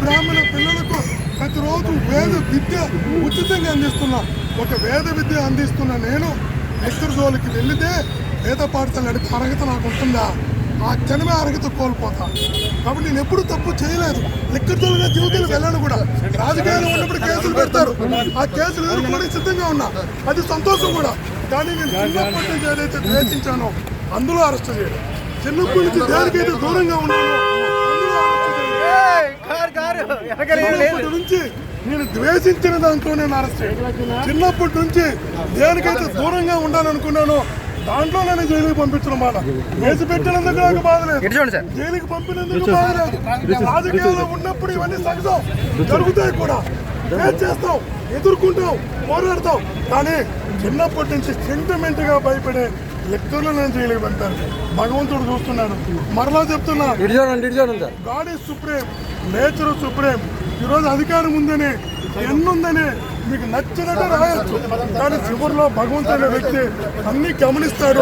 బ్రాహ్మణ పిల్లలకు ప్రతిరోజు వేద విద్య ఉచితంగా అందిస్తున్నా. ఒక వేద విద్య అందిస్తున్న నేను లిక్కర్ జోలికి వెళితే వేద పాఠశాల నడిపే అర్హత నాకు ఉంటుందా? ఆ క్షణమే అర్హత కోల్పోతా. కాబట్టి నేను ఎప్పుడు తప్పు చేయలేదు. లిక్కర్ జోలుగా జీవితాలు వెళ్ళాను కూడా. రాజకీయాలు ఉన్నప్పుడు కేసులు పెడతారు, ఆ కేసులు ఎదుర్కోవడానికి సిద్ధంగా ఉన్నా. అది సంతోషం కూడా. కానీ నేను చిన్నప్పటి నుంచి ఏదైతే ద్వేషించానో అందులో అరెస్ట్ చేయడం, చిన్నప్పటి నుంచి దేనికైతే దూరంగా ఉన్నానో చిన్నప్పటి నుంచి నేను ద్వేషించిన దాంట్లో నేను అరెస్ట్ చేయడం, చిన్నప్పటి నుంచి దేనికైతే దూరంగా ఉండాలనుకున్నానో దాంట్లో నేను జైలుకి పంపించడం మాట. కేసు పెట్టినందుకు నాకు బాధ లేదు, జైలుకి పంపినందుకు బాధ లేదు. రాజకీయాల్లో ఉన్నప్పుడు ఇవన్నీ సహజం, జరుగుతాయి కూడా. ఫేస్ చేస్తాం, ఎదుర్కొంటాం, పోరాడతాం. కానీ చిన్నప్పటి నుంచి సెంటిమెంట్గా భయపడే లెక్కర్లో నేను జైలుకి పంపాను. భగవంతుడు చూస్తున్నాడు. మరలా చెప్తున్నా, God is supreme, nature supreme. ఈరోజు అధికారం ఉందని, ఎన్నుందని మీకు నచ్చినట్టు రాయొచ్చు. కానీ చివరిలో భగవంతుడు వ్యక్తి అన్ని గమనిస్తాడు.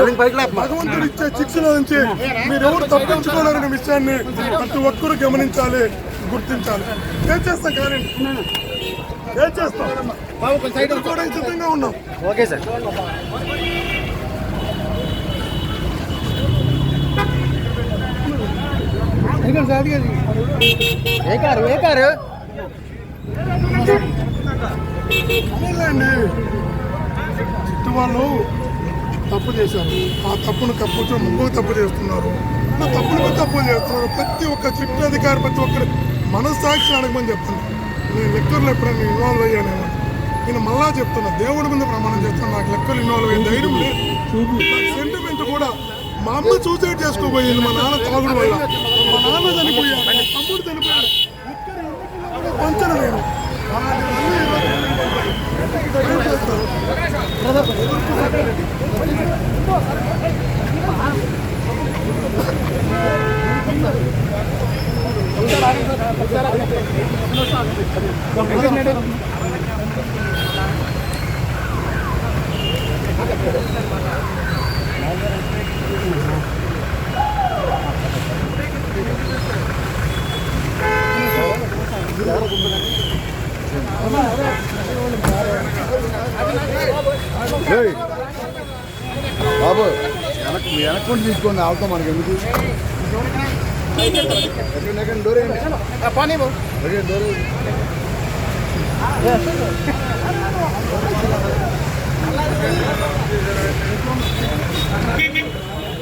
భగవంతుడు ఇచ్చే శిక్షణ నుంచి మీరెవరు తప్పించుకోలేరనే విషయాన్ని ప్రతి ఒక్కరూ గమనించాలి, గుర్తించాలి. ఏం చేస్తాం కానీ ఏం చేస్తాం, ఎదుర్కోవడానికి సిద్ధంగా ఉన్నాం. Okay sir. ఏ కారు అదేలేండి, చిట్టు వాళ్ళు తప్పు చేశారు. ఆ తప్పును కప్పుతూ ఇంకొక తప్పు చేస్తున్నారు, తప్పులకు తప్పులు చేస్తున్నారు. ప్రతి ఒక్క చిట్టు అధికారి, ప్రతి ఒక్కరి మనస్సాక్షి అడగమని చెప్పండి. నేను లెక్కర్లో ఎప్పుడైనా ఇన్వాల్వ్ అయ్యానేమో. నేను మళ్ళా చెప్తున్నా, దేవుడి మీద ప్రమాణం చేస్తున్నా, నాకు లెక్కలు ఇన్వాల్వ్ అయ్యే ధైర్యం లేదు. సెంటిమెంట్ కూడా. మా అమ్మ సూసైడ్ చేసుకోబోయింది మా నాన్న తాగుడు వల్ల. మా నాన్న చనిపోయాడు, మా తమ్ముడు చనిపోయాడు. పంచను నేను బాబు వెనక్కొని తీసుకోండి, ఆవుతాం మనకి ఎందుకు. Door door